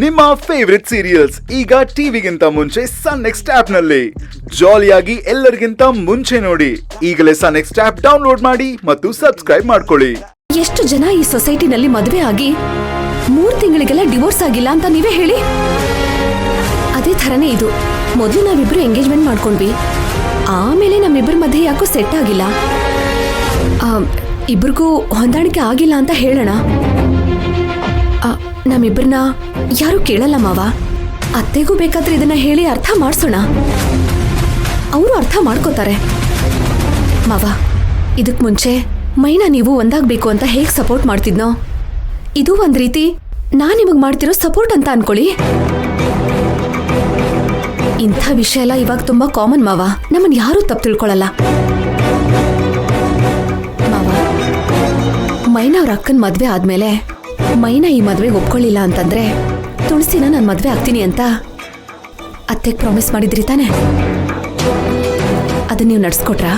ನಿಮ್ಮ favourite serials ಈಗ ಟಿವಿಗಿಂತ ಮುಂಚೆ ಸನ್ ನೆಕ್ಸ್ಟ್ ಆಪ್ ನಲ್ಲಿ ಜಾಲಿಯಾಗಿ ಎಲ್ಲರಿಗಿಂತ ಮುಂಚೆ ನೋಡಿ. ಈಗಲೇ ಸನ್ ನೆಕ್ಸ್ಟ್ ಆಪ್ ಡೌನ್ಲೋಡ್ ಮಾಡಿ ಮತ್ತು ಸಬ್ಸ್ಕ್ರೈಬ್ ಮಾಡ್ಕೊಳ್ಳಿ. ಎಷ್ಟು ಜನ ಈ ಸೊಸೈಟಿನಲ್ಲಿ ಮದುವೆ ಆಗಿ 3 ತಿಂಗಳಿಗೆಲ್ಲ ಡಿವೋರ್ಸ್ ಆಗಿಲ್ಲ ಅಂತ ನೀವೇ ಹೇಳಿ. ಅದೇ ಥರನೇ ಇದು. ಮೊದಲು ನಾವಿಬ್ರು ಎಂಗೇಜ್ಮೆಂಟ್ ಮಾಡ್ಕೊಂಡ್ವಿ, ಆಮೇಲೆ ನಮ್ಮಿಬ್ಬರ ಮಧ್ಯೆ ಯಾಕೋ ಸೆಟ್ ಆಗಿಲ್ಲ, ಇಬ್ರಿಗೂ ಹೊಂದಾಣಿಕೆ ಆಗಿಲ್ಲ ಅಂತ ಹೇಳೋಣ. ನಮ್ಮಿಬ್ಬರನ್ನ ಯಾರು ಕೇಳಲ್ಲ ಮಾವ. ಅತ್ತೆಗೂ ಬೇಕಾದ್ರೆ ಇದನ್ನ ಹೇಳಿ ಅರ್ಥ ಮಾಡಿಸೋಣ, ಅವರು ಅರ್ಥ ಮಾಡ್ಕೋತಾರೆ. ಮಾವ, ಇದಕ್ ಮುಂಚೆ ಮೈನಾ ನೀವು ಒಂದಾಗಬೇಕು ಅಂತ ಹೇಗೆ ಸಪೋರ್ಟ್ ಮಾಡ್ತಿದ್ನೋ, ಇದು ಒಂದ್ ರೀತಿ ನಾನ್ ನಿಮಗ್ ಮಾಡ್ತಿರೋ ಸಪೋರ್ಟ್ ಅಂತ ಅನ್ಕೊಳ್ಳಿ. ಇಂಥ ವಿಷಯ ಎಲ್ಲ ಇವಾಗ ತುಂಬಾ ಕಾಮನ್ ಮಾವ, ನಮ್ಮನ್ ಯಾರೂ ತಪ್ಪು ತಿಳ್ಕೊಳಲ್ಲ. ಮಾವ, ಮೈನಾ ಅವ್ರ ಅಕ್ಕನ್ ಮದ್ವೆ ಆದ್ಮೇಲೆ ಮೈನಾ ಈ ಮದ್ವೆಗೆ ಒಪ್ಕೊಳ್ಳಿಲ್ಲ ಅಂತಂದ್ರೆ ತುಳಸಿನ ನಾನು ಮದ್ವೆ ಆಗ್ತೀನಿ ಅಂತ ಅತ್ತೆಗೆ ಪ್ರಾಮಿಸ್ ಮಾಡಿದ್ರಿ ತಾನೆ? ಅದನ್ನ ನೀವು ನಡ್ಸ್ಕೊಟ್ರಾ?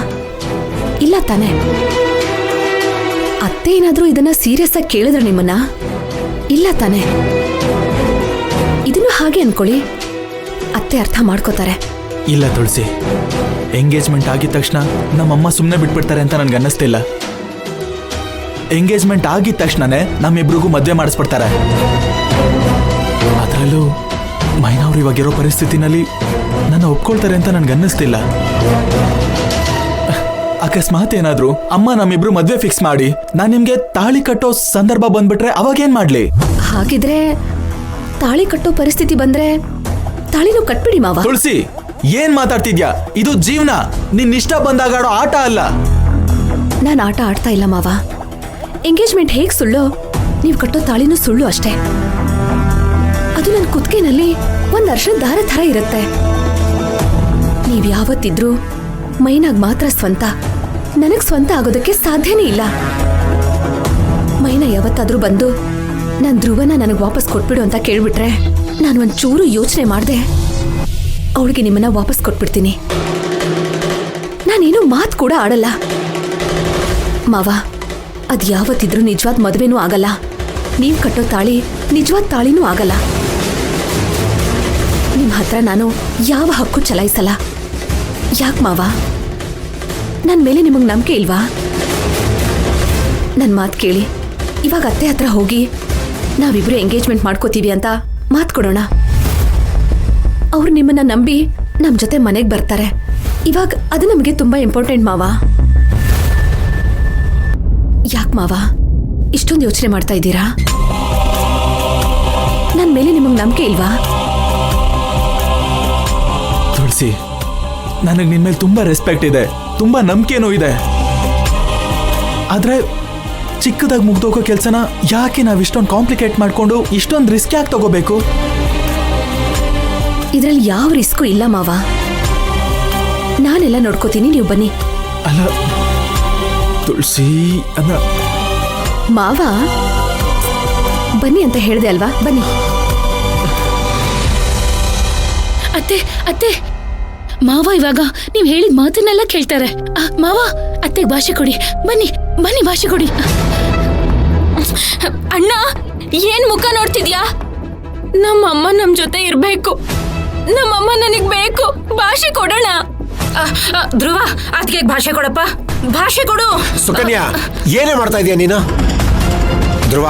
ಇಲ್ಲ ತಾನೆ? ಅತ್ತೆ ಏನಾದ್ರೂ ಇದನ್ನ ಸೀರಿಯಸ್ ಆಗಿ ಕೇಳಿದ್ರ ನಿಮ್ಮನ್ನ? ಇಲ್ಲ ತಾನೆ? ಇದನ್ನು ಹಾಗೆ ಅನ್ಕೊಳ್ಳಿ, ಅತ್ತೆ ಅರ್ಥ ಮಾಡ್ಕೋತಾರೆ. ಇಲ್ಲ ತುಳಸಿ, ಎಂಗೇಜ್ಮೆಂಟ್ ಆಗಿದ ತಕ್ಷಣ ನಮ್ಮಮ್ಮ ಸುಮ್ಮನೆ ಬಿಟ್ಬಿಡ್ತಾರೆ ಅಂತ ನನ್ಗೆ ಅನ್ನಿಸ್ತಿಲ್ಲ. ಎಂಗೇಜ್ಮೆಂಟ್ ಆಗಿದ ತಕ್ಷಣನೇ ನಮ್ಮಿಬ್ರಿಗೂ ಮದುವೆ ಮಾಡಿಸ್ಬಿಡ್ತಾರೆ. ಅದರಲ್ಲೂ ಮೈನಾ ಅವ್ರು ಇವಾಗಿರೋ ಪರಿಸ್ಥಿತಿನಲ್ಲಿ ನನ್ನ ಒಪ್ಕೊಳ್ತಾರೆ ಅಂತ ನನ್ಗೆ ಅನ್ನಿಸ್ತಿಲ್ಲ. ಅಕಸ್ಮಾತ್ ಏನಾದ್ರು ಅಮ್ಮ ನಮ್ಮಿಬ್ರು ಮದ್ವೆ ಫಿಕ್ಸ್ ಮಾಡಿ ನಾನ್ ನಿಮ್ಗೆ ತಾಳಿ ಕಟ್ಟೋ ಸಂದರ್ಭ ಬಂದ್ಬಿಟ್ರೆ ಅವಾಗೇನ್ ಮಾಡ್ಲಿ? ಹಾಗಿದ್ರೆ ತಾಳಿ ಕಟ್ಟೋ ಪರಿಸ್ಥಿತಿ ಬಂದ್ರೆ ತಾಳಿನೂ ಕಟ್ಬಿಡಿ ಮಾವ. ತುಳಸಿ, ಏನ್ ಮಾತಾಡ್ತಿದ್ಯಾ? ಇದು ಜೀವನ, ನಿನ್ ಇಷ್ಟ ಬಂದಾಗ ಆಡೋ ಆಟ ಅಲ್ಲ. ನಾನ್ ಆಟ ಆಡ್ತಾ ಇಲ್ಲ ಮಾವ. ಎಂಗೇಜ್ಮೆಂಟ್ ಹೇಗ್ ಸುಳ್ಳು, ನೀವ್ ಕಟ್ಟೋ ತಾಳಿನೂ ಸುಳ್ಳು ಅಷ್ಟೇ. ಅದು ನನ್ ಕುತ್ತಿಗೆನಲ್ಲಿ ಒಂದ್ ಅರ್ಶನ ದಾರ ಥರ ಇರುತ್ತೆ. ನೀವ್ ಯಾವತ್ತಿದ್ರೂ ಮೈನಾಗ್ ಮಾತ್ರ ಸ್ವಂತ, ನನಗ್ ಸ್ವಂತ ಆಗೋದಕ್ಕೆ ಸಾಧ್ಯನೇ ಇಲ್ಲ. ಮೈನಾ ಯಾವತ್ತಾದ್ರೂ ಬಂದು ನನ್ ಧ್ರುವನ ನನಗ್ ವಾಪಸ್ ಕೊಟ್ಬಿಡು ಅಂತ ಕೇಳ್ಬಿಟ್ರೆ ನಾನು ಒಂಚೂರು ಯೋಚನೆ ಮಾಡ್ದೆ ಅವಳಿಗೆ ನಿಮ್ಮನ್ನ ವಾಪಸ್ ಕೊಟ್ಬಿಡ್ತೀನಿ. ನಾನೇನು ಮಾತು ಕೂಡ ಆಡಲ್ಲ ಮಾವ. ಅದ್ ಯಾವತ್ತಿದ್ರೂ ನಿಜವಾದ ಮದುವೆನೂ ಆಗಲ್ಲ, ನೀವ್ ಕಟ್ಟೋ ತಾಳಿ ನಿಜವಾದ ತಾಳಿನೂ ಆಗಲ್ಲ. ನಿಮ್ ಹತ್ರ ನಾನು ಯಾವ ಹಕ್ಕು ಚಲಾಯಿಸಲ್ಲ. ಯಾಕೆ ಮಾವ, ನನ್ ಮೇಲೆ ನಿಮಗ್ ನಂಬಿಕೆ ಇಲ್ವಾ? ನನ್ ಮಾತು ಕೇಳಿ, ಇವಾಗ ಅತ್ತೆ ಹತ್ರ ಹೋಗಿ ನಾವಿಬ್ರು ಎಂಗೇಜ್ಮೆಂಟ್ ಮಾಡ್ಕೋತೀವಿ ಅಂತ ಮಾತು ಕೊಡೋಣ. ಅವ್ರು ನಿಮ್ಮನ್ನ ನಂಬಿ ನಮ್ ಜೊತೆ ಮನೆಗೆ ಬರ್ತಾರೆ. ಇವಾಗ ಅದು ನಮಗೆ ತುಂಬಾ ಇಂಪಾರ್ಟೆಂಟ್ ಮಾವ. ಯಾಕೆ ಮಾವ ಇಷ್ಟೊಂದು ಯೋಚನೆ ಮಾಡ್ತಾ ಇದ್ದೀರಾ? ನನ್ ಮೇಲೆ ನಿಮಗ್ ನಂಬಿಕೆ ಇಲ್ವಾ? ತುಳಸಿ, ನನಗೆ ನಿನ್ ಮೇಲೆ ತುಂಬಾ ರೆಸ್ಪೆಕ್ಟ್ ಇದೆ, ತುಂಬಾ ನಂಬಿಕೆನೂ ಇದೆ. ಆದ್ರೆ ಚಿಕ್ಕದಾಗಿ ಮುಗ್ದೋಗೋ ಕೆಲ್ಸನ ಯಾಕೆ ನಾವ್ ಇಷ್ಟೊಂದು ಕಾಂಪ್ಲಿಕೇಟ್ ಮಾಡ್ಕೊಂಡು ಇಷ್ಟೊಂದು ರಿಸ್ಕ್ ಯಾಕೆ ತಗೋಬೇಕು? ಇದ್ರಲ್ಲಿ ಯಾವ ರಿಸ್ಕು ಇಲ್ಲ ಮಾವ. ನಾನೆಲ್ಲ ನೋಡ್ಕೋತೀನಿ, ನೀವು ಬನ್ನಿ. ಅಲ್ಲ ತುಳಸಿ, ಅಲ್ಲ ಮಾವ ಬನ್ನಿ ಅಂತ ಹೇಳ್ದೆ ಅಲ್ವಾ, ಬನ್ನಿ. ಅತ್ತೆ ಅತ್ತೆ, ಮಾವ ಇವಾಗ ನೀವ್ ಹೇಳಿದ ಮಾತನ್ನೆಲ್ಲ ಕೇಳ್ತಾರೆ. ಮಾವ, ಅತ್ತೆಗೆ ಭಾಷೆ ಕೊಡಿ, ಬನ್ನಿ ಬನ್ನಿ, ಭಾಷೆ ಕೊಡಿ. ಅಣ್ಣ, ಏನ್ ಮುಖ ನೋಡ್ತಿದ್ಯಾ? ನಮ್ಮಮ್ಮ ನಮ್ ಜೊತೆ ಇರ್ಬೇಕು, ನಮ್ಮಮ್ಮ ನನಗ್ ಬೇಕು, ಭಾಷೆ ಕೊಡೋಣ. ಧ್ರುವ, ಅದಕ್ಕೆ ಭಾಷೆ ಕೊಡಪ್ಪ, ಭಾಷೆ ಕೊಡು. ಸುಕನ್ಯಾ, ಏನೇ ಮಾಡ್ತಾ ಇದೀಯ ನೀನು? ಧ್ರುವ,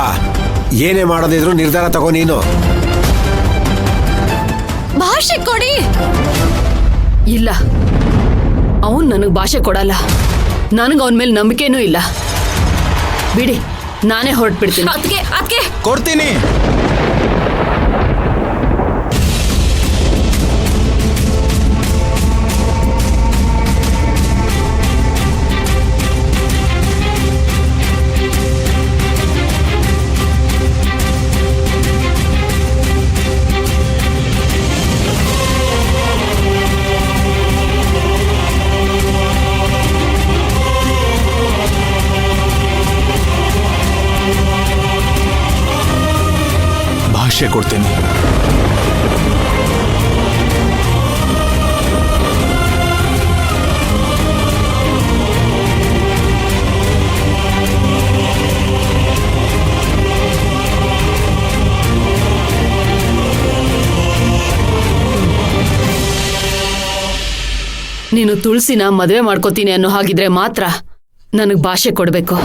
ಏನೇ ಮಾಡೋದಿದ್ರು ನಿರ್ಧಾರ ತಗೋ ನೀನು. ಭಾಷೆ ಕೊಡಿ. ಇಲ್ಲ, ಅವನ್ ನನಗ್ ಭಾಷೆ ಕೊಡಲ್ಲ. ನನಗೆ ಅವನ ಮೇಲೆ ನಂಬಿಕೆನೂ ಇಲ್ಲ. ಬಿಡಿ, ನಾನೇ ಹೊರಟ್ಬಿಡ್ತೀನಿ. ಅದಕ್ಕೆ ಕೊಡ್ತೀನಿ. ಭಾಷೆ ಕೊಡ್ತೀನಿ. ನೀನು ತುಳಸಿನ ಮದುವೆ ಮಾಡ್ಕೋತೀನಿ ಅನ್ನೋ ಹಾಗಿದ್ರೆ ಮಾತ್ರ ನನಗ್ ಭಾಷೆ ಕೊಡ್ಬೇಕು.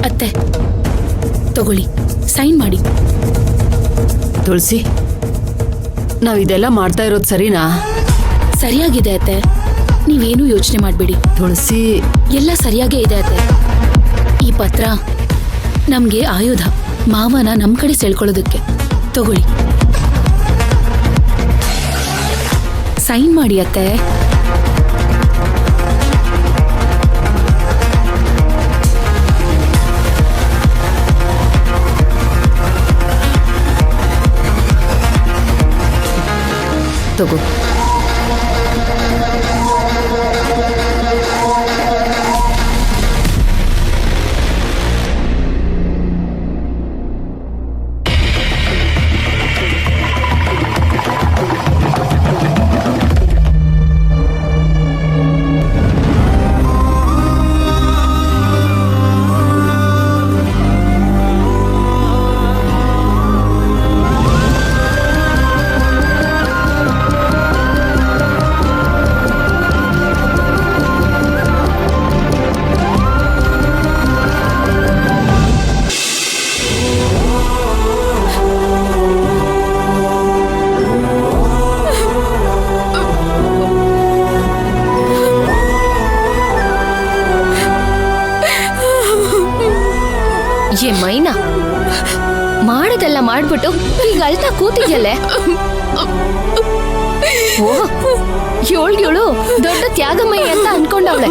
ಅತ್ತೆ ತಗೊಳ್ಳಿ, ಸೈನ್ ಮಾಡಿ. ತುಳಸಿ, ನಾವ್ ಇದೆಲ್ಲ ಮಾಡ್ತಾ ಇರೋದು ಸರಿನಾ? ಸರಿಯಾಗಿದೆ ಅತ್ತೆ, ನೀವೇನು ಯೋಚನೆ ಮಾಡಬೇಡಿ. ತುಳಸಿ, ಎಲ್ಲ ಸರಿಯಾಗೇ ಇದೆ ಅತ್ತೆ. ಈ ಪತ್ರ ನಮ್ಗೆ ಆಯುಧ, ಮಾವನ ನಮ್ ಕಡೆ ಸೆಳ್ಕೊಳ್ಳೋದಕ್ಕೆ. ತಗೊಳ್ಳಿ, ಸೈನ್ ಮಾಡಿ ಅತ್ತೆ. ತಗೋ. ಏ ಮೈನಾ, ಮಾಡದೆಲ್ಲ ಮಾಡ್ಬಿಟ್ಟು ಈಗ ಅಳ್ತಾ ಕೂತಿದ್ಯಲ್ಲೇ. ಓ, ಏಳು ದೊಡ್ಡ ತ್ಯಾಗಮಯಿ ಅಂತ ಅನ್ಕೊಂಡವಳೆ.